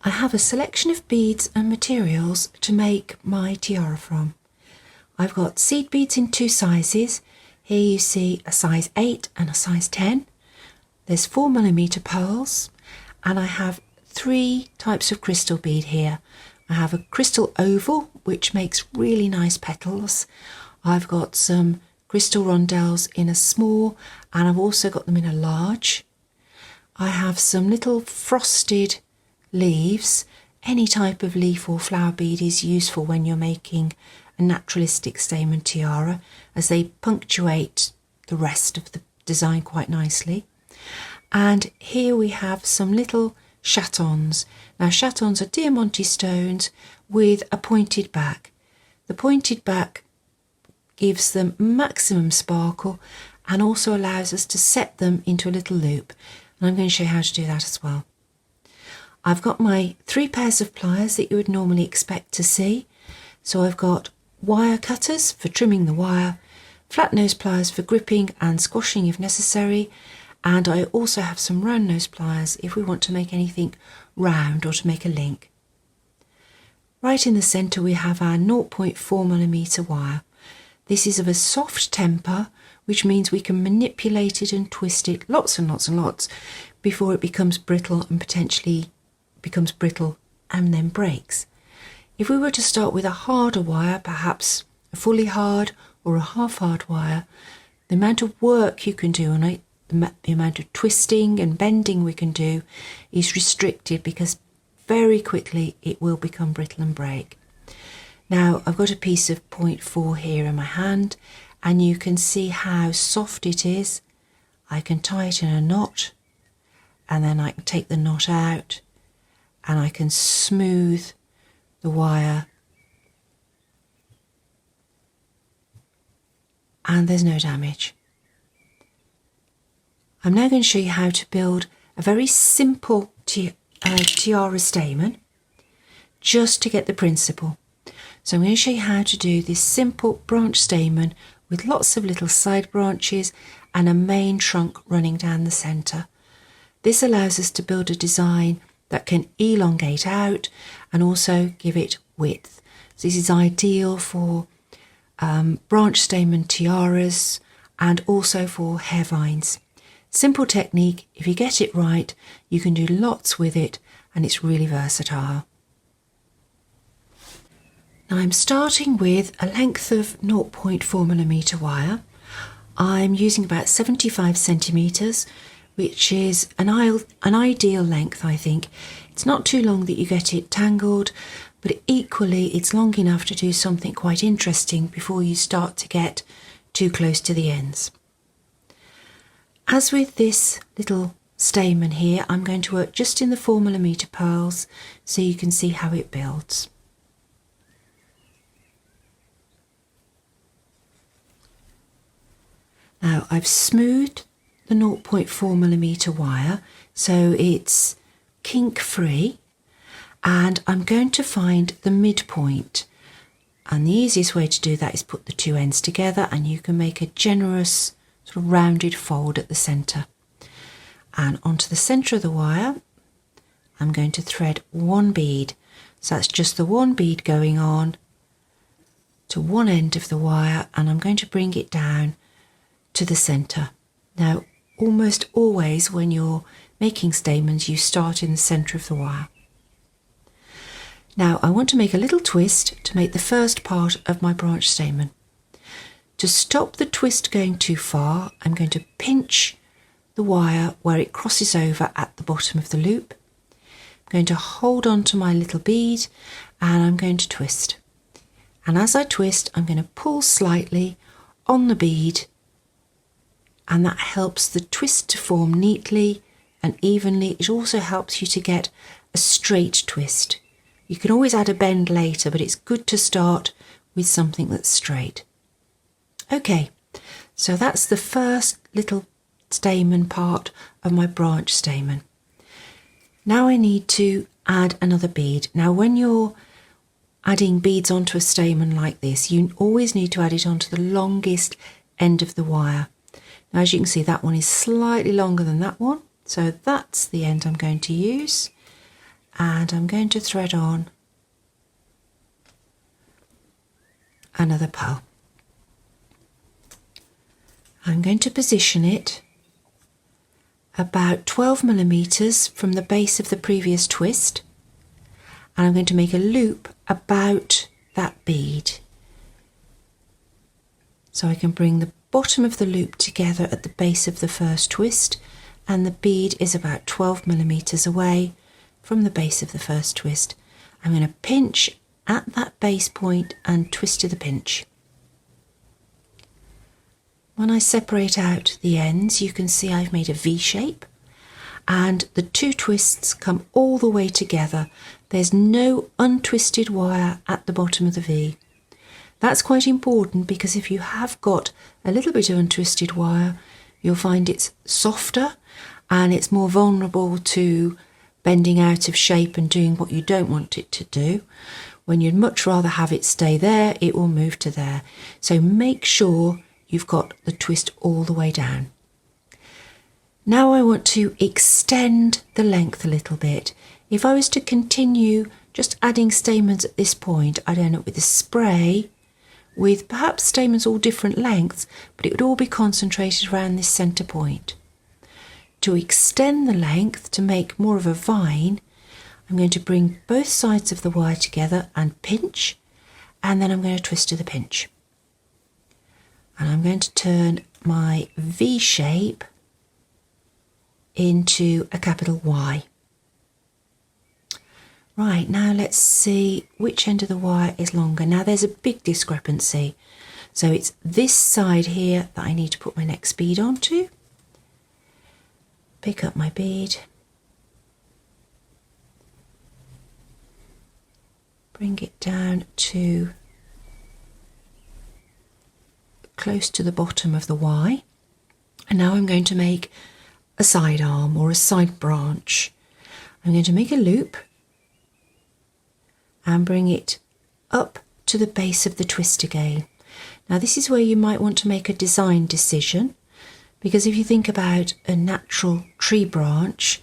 I have a selection of beads and materials to make my tiara from. I've got seed beads in 2 sizes. Here you see a size 8 and a size 10. There's 4mm pearls, and I have 3 types of crystal bead here. I have a crystal oval, which makes really nice petals. I've got some crystal rondelles in a small, and I've also got them in a large. I have some little frosted leaves. Any type of leaf or flower bead is useful when you're making a naturalistic stamen tiara, as they punctuate the rest of the design quite nicely. And here we have some little chatons. Now chatons are diamante stones with a pointed back. The pointed back gives them maximum sparkle and also allows us to set them into a little loop. And I'm going to show you how to do that as well. I've got my 3 pairs of pliers that you would normally expect to see. So I've got wire cutters for trimming the wire, flat nose pliers for gripping and squashing if necessary, and I also have some round nose pliers if we want to make anything round or to make a link. Right in the centre we have our 0.4mm wire. This is of a soft temper, which means we can manipulate it and twist it lots and lots and lots before it becomes brittle and potentially becomes brittle and then breaks. If we were to start with a harder wire, perhaps a fully hard or a half hard wire, the amount of work you can do on it, the amount of twisting and bending we can do is restricted, because very quickly it will become brittle and break. Now I've got a piece of 0.4 here in my hand, and you can see how soft it is. I can tie it in a knot, and then I can take the knot out, and I can smooth the wire, and there's no damage. I'm now going to show you how to build a very simple tiara stamen, just to get the principle. So I'm going to show you how to do this simple branch stamen with lots of little side branches and a main trunk running down the centre. This allows us to build a design that can elongate out and also give it width. So this is ideal for branch stamen tiaras and also for hair vines. Simple technique. If you get it right, you can do lots with it, and it's really versatile. Now I'm starting with a length of 0.4mm wire. I'm using about 75 centimetres, which is an ideal length, I think. It's not too long that you get it tangled, but equally it's long enough to do something quite interesting before you start to get too close to the ends. As with this little stamen here, I'm going to work just in the 4mm pearls so you can see how it builds. Now I've smoothed the 0.4mm wire so it's kink free, and I'm going to find the midpoint, and the easiest way to do that is put the 2 ends together, and you can make a generous sort of rounded fold at the centre. And onto the centre of the wire I'm going to thread 1 bead, so that's just the 1 bead going on to one end of the wire, and I'm going to bring it down to the centre. Now almost always when you're making stamens you start in the centre of the wire. Now I want to make a little twist to make the first part of my branch stamen. To stop the twist going too far, I'm going to pinch the wire where it crosses over at the bottom of the loop. I'm going to hold on to my little bead and I'm going to twist. And as I twist, I'm going to pull slightly on the bead, and that helps the twist to form neatly and evenly. It also helps you to get a straight twist. You can always add a bend later, but it's good to start with something that's straight. Okay, so that's the first little stamen part of my branch stamen. Now I need to add another bead. Now when you're adding beads onto a stamen like this, you always need to add it onto the longest end of the wire. Now as you can see, that one is slightly longer than that one, so that's the end I'm going to use. and I'm going to thread on another pearl. I'm going to position it about 12 millimeters from the base of the previous twist, and I'm going to make a loop about that bead so I can bring the bottom of the loop together at the base of the first twist, and the bead is about 12 millimeters away from the base of the first twist. I'm going to pinch at that base point and twist to the pinch. When I separate out the ends, you can see I've made a V shape, and the two twists come all the way together. There's no untwisted wire at the bottom of the V. That's quite important, because if you have got a little bit of untwisted wire, you'll find it's softer and it's more vulnerable to bending out of shape and doing what you don't want it to do. When you'd much rather have it stay there, it will move to there. So make sure you've got the twist all the way down. Now I want to extend the length a little bit. If I was to continue just adding stamens at this point, I'd end up with a spray with perhaps stamens all different lengths, but it would all be concentrated around this centre point. To extend the length, to make more of a vine, I'm going to bring both sides of the wire together and pinch, and then I'm going to twist to the pinch. And I'm going to turn my V shape into a capital Y. Right, now let's see which end of the wire is longer. Now there's a big discrepancy. So it's this side here that I need to put my next bead onto. Pick up my bead. Bring it down to close to the bottom of the Y. And now I'm going to make a side arm or a side branch. I'm going to make a loop and bring it up to the base of the twist again. Now this is where you might want to make a design decision, because if you think about a natural tree branch,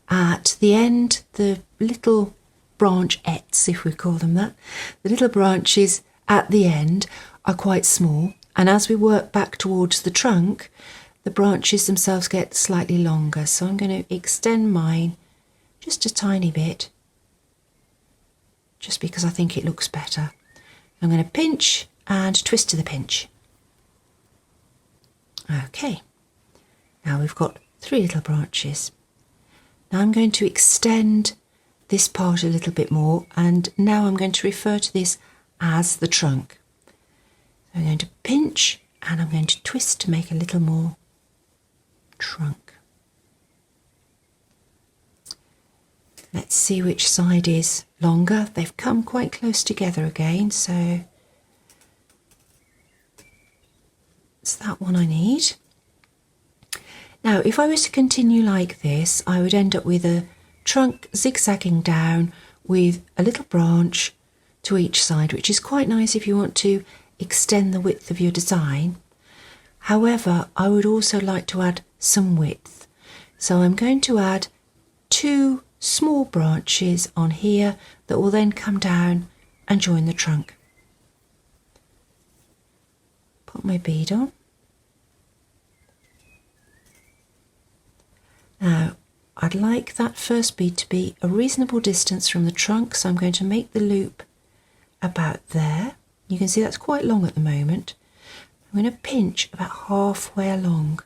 at the end, the little branchettes, if we call them that, the little branches at the end are quite small, and as we work back towards the trunk, the branches themselves get slightly longer. So I'm going to extend mine just a tiny bit, just because I think it looks better. I'm going to pinch and twist to the pinch. Okay, now we've got 3 little branches. Now I'm going to extend this part a little bit more, and now I'm going to refer to this as the trunk. So I'm going to pinch and I'm going to twist to make a little more trunk. Let's see which side is longer. They've come quite close together again, so it's that one I need. Now, if I was to continue like this, I would end up with a trunk zigzagging down with a little branch to each side, which is quite nice if you want to extend the width of your design. However, I would also like to add some width. So I'm going to add 2 small branches on here that will then come down and join the trunk. Put my bead on. Now, I'd like that first bead to be a reasonable distance from the trunk, so I'm going to make the loop about there. You can see that's quite long at the moment. I'm going to pinch about halfway along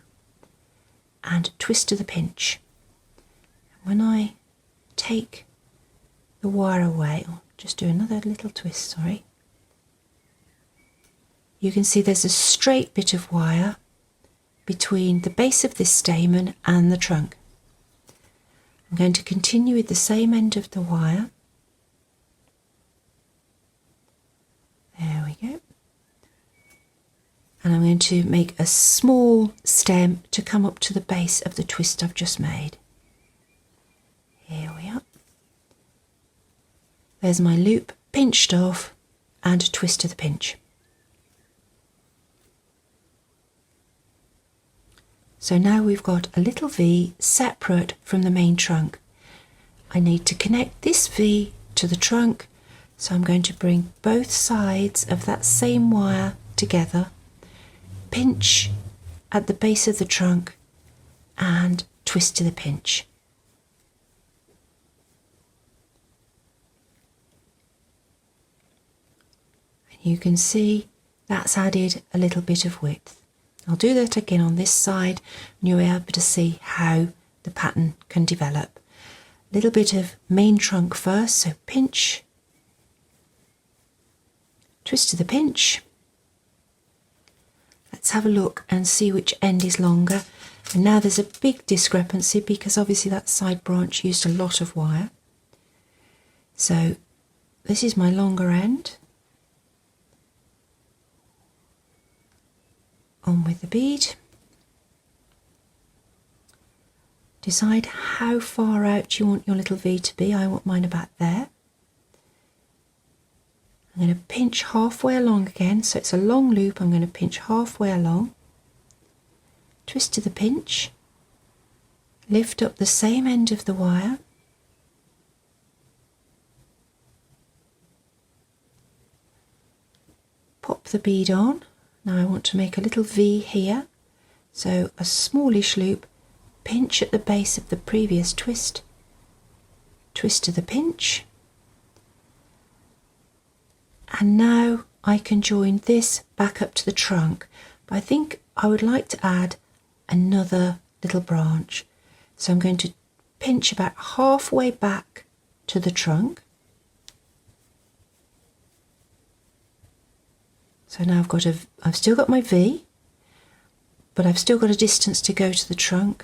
and twist to the pinch. When I take the wire away, I'll just do another little twist, sorry. You can see there's a straight bit of wire between the base of this stamen and the trunk. I'm going to continue with the same end of the wire. There we go. And I'm going to make a small stem to come up to the base of the twist I've just made. Here we are. There's my loop pinched off and twist to the pinch. So now we've got a little V separate from the main trunk. I need to connect this V to the trunk, so I'm going to bring both sides of that same wire together, pinch at the base of the trunk and twist to the pinch. And you can see that's added a little bit of width. I'll do that again on this side and you'll be able to see how the pattern can develop. A little bit of main trunk first, so pinch, twist to the pinch. Let's have a look and see which end is longer. And now there's a big discrepancy because obviously that side branch used a lot of wire. So this is my longer end. On with the bead. Decide how far out you want your little V to be. I want mine about there. I'm going to pinch halfway along again, so it's a long loop. I'm going to pinch halfway along, twist to the pinch, lift up the same end of the wire, pop the bead on. Now I want to make a little V here, so a smallish loop, pinch at the base of the previous twist, twist to the pinch, and now I can join this back up to the trunk, but I think I would like to add another little branch, so I'm going to pinch about halfway back to the trunk. So now I've still got my V, but I've still got a distance to go to the trunk,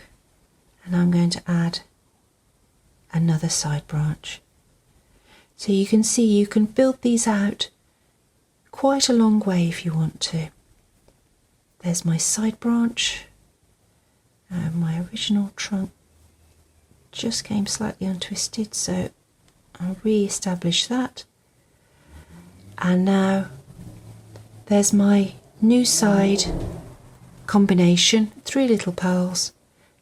and I'm going to add another side branch. So you can see you can build these out quite a long way if you want to. There's my side branch, my original trunk just came slightly untwisted, so I'll re-establish that, and now there's my new side combination, 3 little pearls.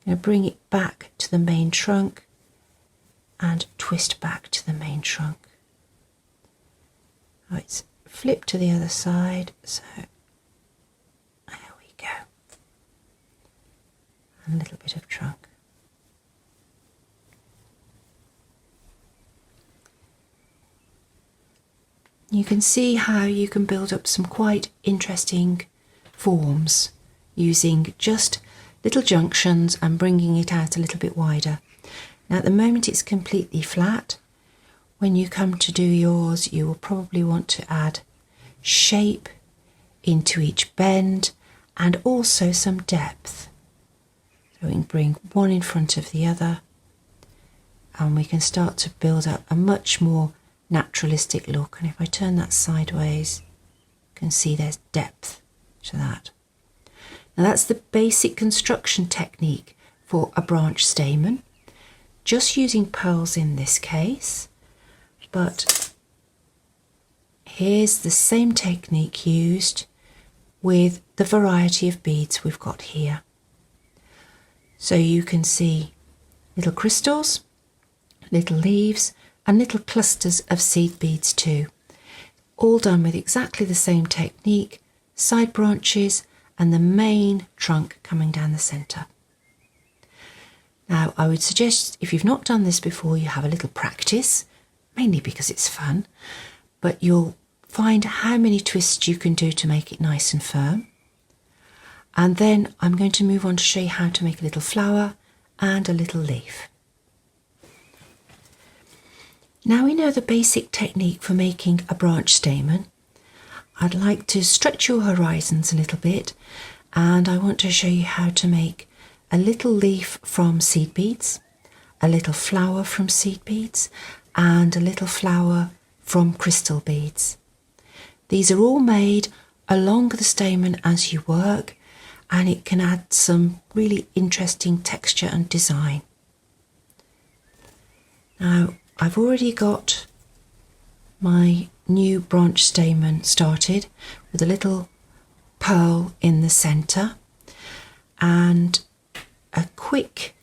I'm going to bring it back to the main trunk and twist back to the main trunk. Oh, it's flipped to the other side, so there we go. And a little bit of trunk. You can see how you can build up some quite interesting forms using just little junctions and bringing it out a little bit wider. Now at the moment it's completely flat. When you come to do yours, you will probably want to add shape into each bend and also some depth. So we can bring one in front of the other and we can start to build up a much more naturalistic look. And if I turn that sideways, you can see there's depth to that. Now that's the basic construction technique for a branch stamen, just using pearls in this case, but here's the same technique used with the variety of beads we've got here. So you can see little crystals, little leaves, and little clusters of seed beads too, all done with exactly the same technique, side branches and the main trunk coming down the centre. Now I would suggest if you've not done this before you have a little practice, mainly because it's fun, but you'll find how many twists you can do to make it nice and firm. And then I'm going to move on to show you how to make a little flower and a little leaf. Now we know the basic technique for making a branch stamen. I'd like to stretch your horizons a little bit, and I want to show you how to make a little leaf from seed beads, a little flower from seed beads, and a little flower from crystal beads. These are all made along the stamen as you work, and it can add some really interesting texture and design. Now I've already got my new branch stamen started with a little pearl in the centre and a quick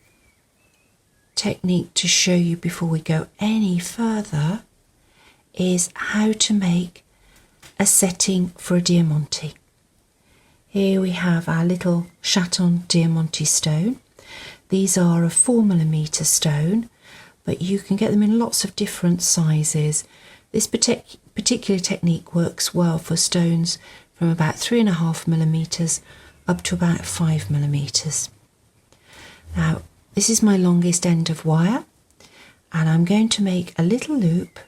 technique to show you before we go any further is how to make a setting for a diamante. Here we have our little chaton diamante stone. These are a 4mm stone, but you can get them in lots of different sizes. This particular technique works well for stones from about 3.5mm up to about 5mm. Now, this is my longest end of wire, and I'm going to make a little loop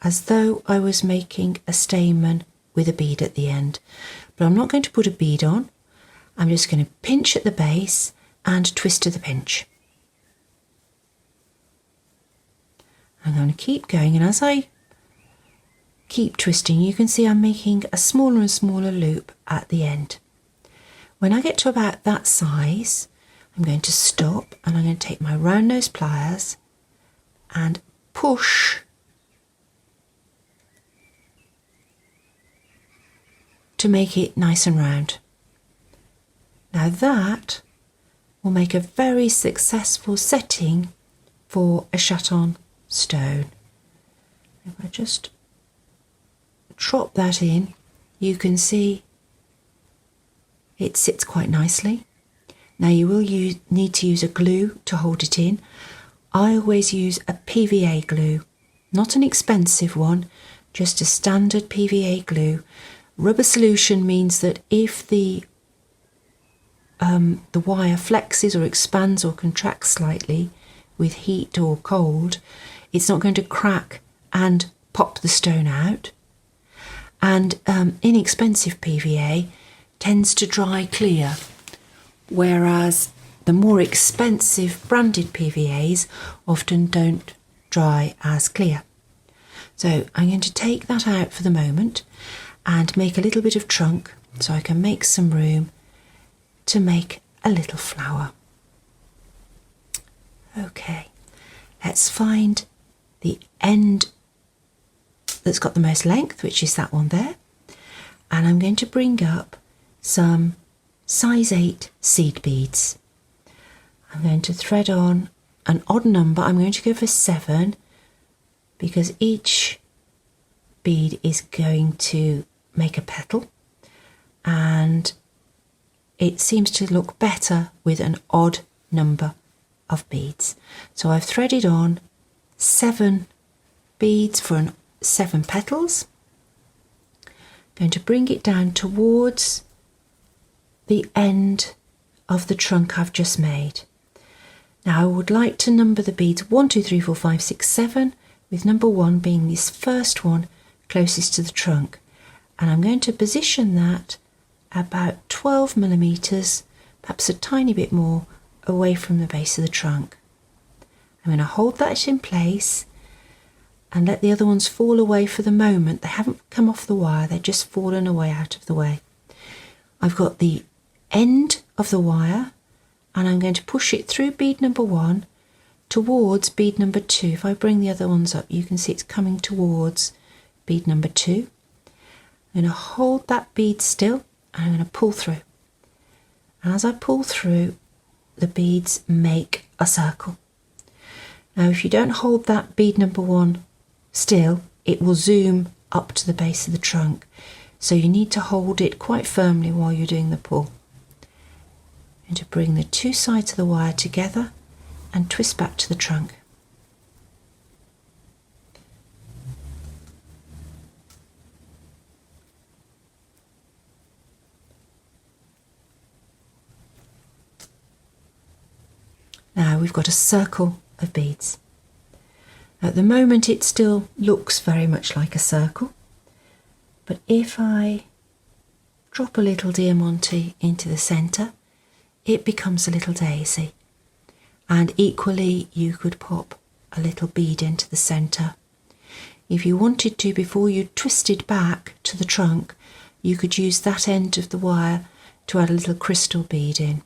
as though I was making a stamen with a bead at the end. But I'm not going to put a bead on. I'm just going to pinch at the base and twist to the pinch. I'm going to keep going, and as I keep twisting, you can see I'm making a smaller and smaller loop at the end. When I get to about that size, I'm going to stop, and I'm going to take my round nose pliers and push to make it nice and round. Now that will make a very successful setting for a chaton stone. If I just drop that in, you can see it sits quite nicely. Now you will need to use a glue to hold it in. I always use a PVA glue, not an expensive one, just a standard PVA glue. Rubber solution means that if the wire flexes or expands or contracts slightly with heat or cold, it's not going to crack and pop the stone out. And inexpensive PVA tends to dry clear, whereas the more expensive branded PVAs often don't dry as clear. So I'm going to take that out for the moment and make a little bit of trunk so I can make some room to make a little flower. Okay, let's find the end that's got the most length, which is that one there, and I'm going to bring up some size 8 seed beads. I'm going to thread on an odd number. I'm going to go for 7 because each bead is going to make a petal, and it seems to look better with an odd number of beads. So I've threaded on 7 beads for 7 petals. I'm going to bring it down towards the end of the trunk I've just made. Now I would like to number the beads 1, 2, 3, 4, 5, 6, 7, with number 1 being this first one closest to the trunk. And I'm going to position that about 12mm, perhaps a tiny bit more, away from the base of the trunk. I'm going to hold that in place and let the other ones fall away for the moment. They haven't come off the wire, they're just fallen away out of the way. I've got the end of the wire, and I'm going to push it through bead number 1 towards bead number 2. If I bring the other ones up, you can see it's coming towards bead number 2. I'm going to hold that bead still, and I'm going to pull through. And as I pull through, the beads make a circle. Now if you don't hold that bead number 1 still, it will zoom up to the base of the trunk. So you need to hold it quite firmly while you're doing the pull. And to bring the 2 sides of the wire together and twist back to the trunk. Now we've got a circle of beads. At the moment it still looks very much like a circle, but if I drop a little diamante into the centre, it becomes a little daisy. And equally you could pop a little bead into the centre. If you wanted to, before you twisted back to the trunk, you could use that end of the wire to add a little crystal bead in.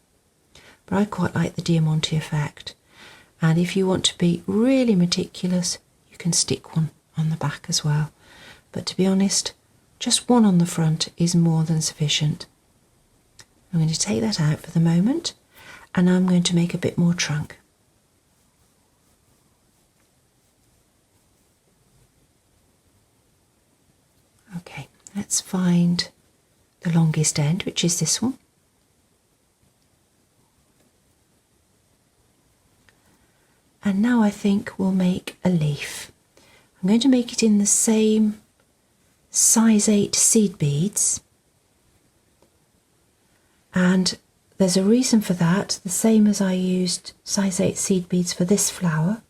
But I quite like the diamante effect. And if you want to be really meticulous, you can stick one on the back as well. But to be honest, just one on the front is more than sufficient. I'm going to take that out for the moment, and I'm going to make a bit more trunk. Let's find the longest end, which is this one. And now I think we'll make a leaf. I'm going to make it in the same size 8 seed beads. And there's a reason for that, the same as I used size 8 seed beads for this flower.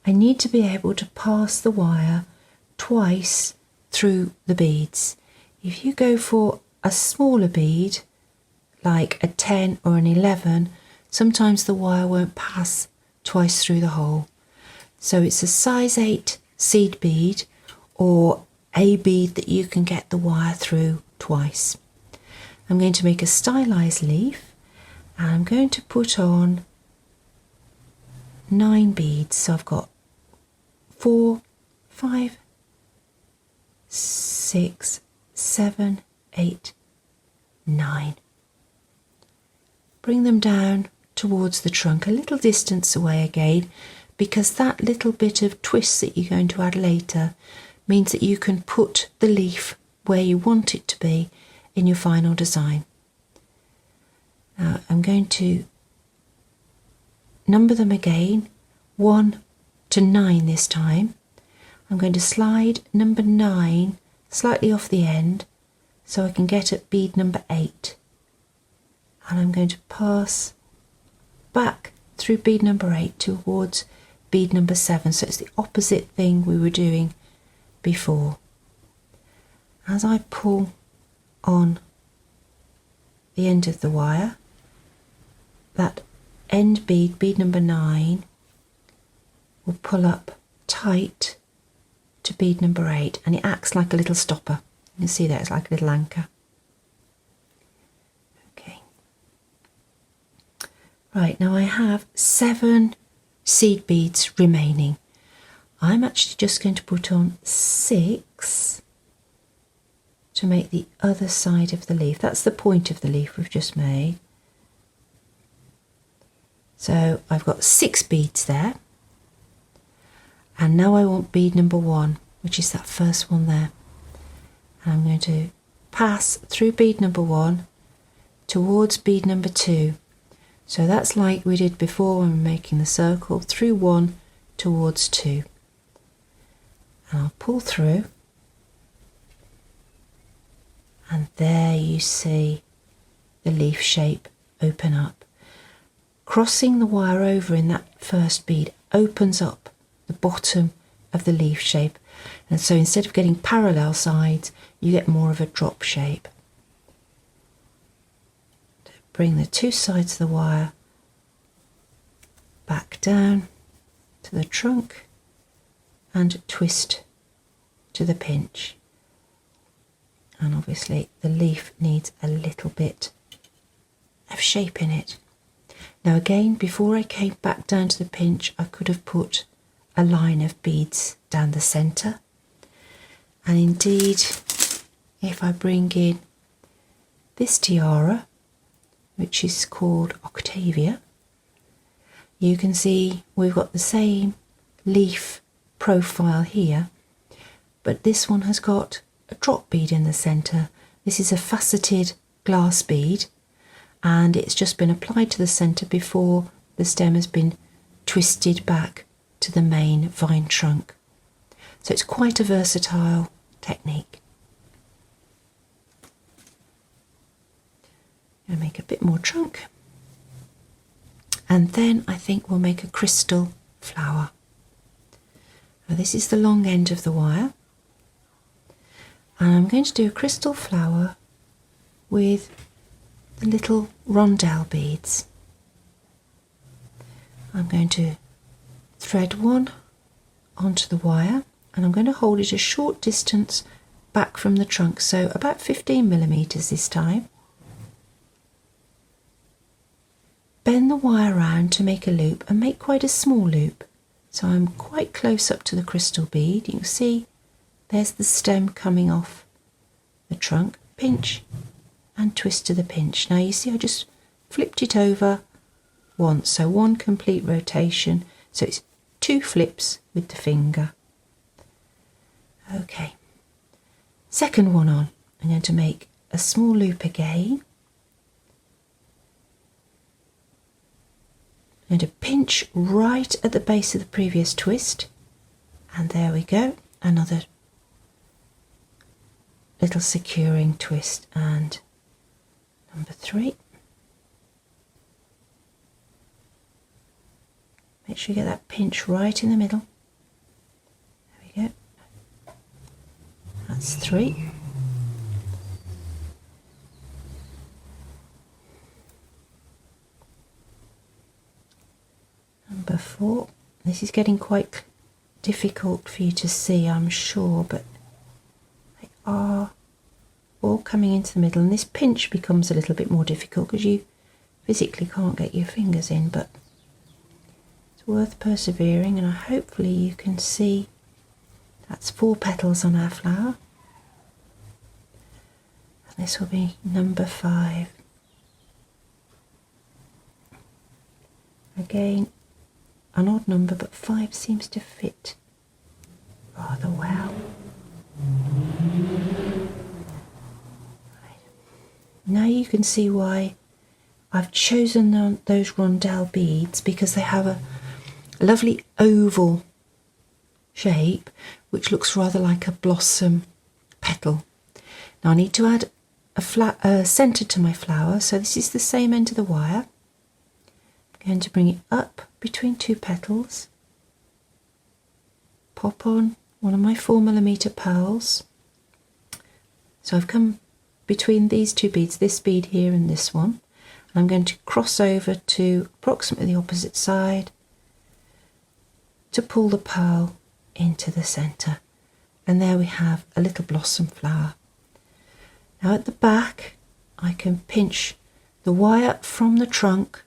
I need to be able to pass the wire twice through the beads. If you go for a smaller bead, like a 10 or an 11, sometimes the wire won't pass twice through the hole. So it's a size 8 seed bead or a bead that you can get the wire through twice. I'm going to make a stylized leaf and I'm going to put on 9 beads. So I've got 4, 5, 6, 7, 8, 9. Bring them down towards the trunk, a little distance away again, because that little bit of twist that you're going to add later means that you can put the leaf where you want it to be in your final design. Now I'm going to number them again, 1 to 9 this time. I'm going to slide number 9 slightly off the end so I can get at bead number 8. And I'm going to pass back through bead number 8 towards bead number 7. So it's the opposite thing we were doing before. As I pull on the end of the wire, that end bead, bead number 9, will pull up tight to bead number 8 and it acts like a little stopper. You can see that it's like a little anchor. Okay. Right, now I have 7 seed beads remaining. I'm actually just going to put on 6 to make the other side of the leaf. That's the point of the leaf we've just made. So I've got 6 beads there. And now I want bead number 1, which is that first one there. And I'm going to pass through bead number 1 towards bead number 2. So that's like we did before when we were making the circle, through 1 towards 2. And I'll pull through. And there you see the leaf shape open up. Crossing the wire over in that first bead opens up the bottom of the leaf shape, and so instead of getting parallel sides you get more of a drop shape. Bring the 2 sides of the wire back down to the trunk and twist to the pinch, and obviously the leaf needs a little bit of shape in it. Now again, before I came back down to the pinch, I could have put a line of beads down the centre, and indeed if I bring in this tiara, which is called Octavia, you can see we've got the same leaf profile here, but this one has got a drop bead in the centre. This is a faceted glass bead and it's just been applied to the centre before the stem has been twisted back to the main vine trunk. So it's quite a versatile technique. I'm going to make a bit more trunk, and then I think we'll make a crystal flower. Now this is the long end of the wire, and I'm going to do a crystal flower with the little rondelle beads. I'm going to thread one onto the wire and I'm going to hold it a short distance back from the trunk, so about 15mm this time. Bend the wire round to make a loop and make quite a small loop. So I'm quite close up to the crystal bead. You can see there's the stem coming off the trunk. Pinch and twist to the pinch. Now you see I just flipped it over once, so one complete rotation. So it's 2 flips with the finger. Okay, Second one on, I'm going to make a small loop again. I'm going to pinch right at the base of the previous twist, and there we go, another little securing twist, and number 3. Make sure you get that pinch right in the middle. There we go. That's 3. Number 4. This is getting quite difficult for you to see, I'm sure, but they are all coming into the middle, and this pinch becomes a little bit more difficult because you physically can't get your fingers in, but it's worth persevering, and hopefully you can see that's 4 petals on our flower. And this will be number 5. Again, an odd number, but 5 seems to fit rather well. Right. Now you can see why I've chosen those rondelle beads, because they have a lovely oval shape which looks rather like a blossom petal. Now I need to add a centre to my flower, so this is the same end of the wire. I'm going to bring it up between 2 petals, pop on one of my 4mm pearls. So I've come between these 2 beads, this bead here and this one, and I'm going to cross over to approximately the opposite side to pull the pearl into the centre, and there we have a little blossom flower. Now at the back I can pinch the wire from the trunk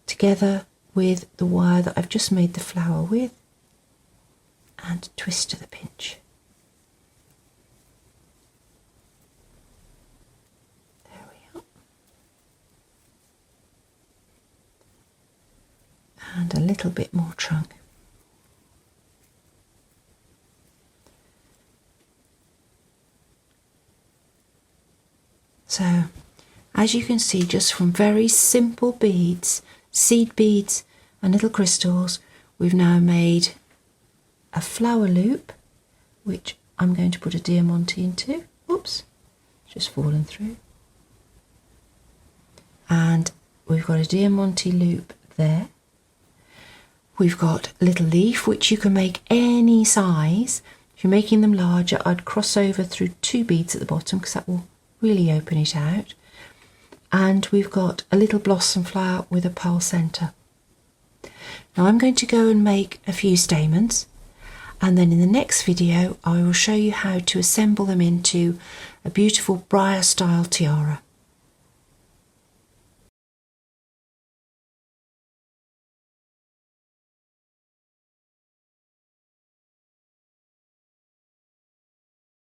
together with the wire that I've just made the flower with, and twist to the pinch. There we are. And a little bit more trunk. So, as you can see, just from very simple beads, seed beads and little crystals, we've now made a flower loop, which I'm going to put a diamante into. Oops, just fallen through. And we've got a diamante loop there. We've got a little leaf, which you can make any size. If you're making them larger, I'd cross over through 2 beads at the bottom, because that will really open it out. And we've got a little blossom flower with a pearl centre. Now I'm going to go and make a few stamens, and then in the next video I will show you how to assemble them into a beautiful briar style tiara.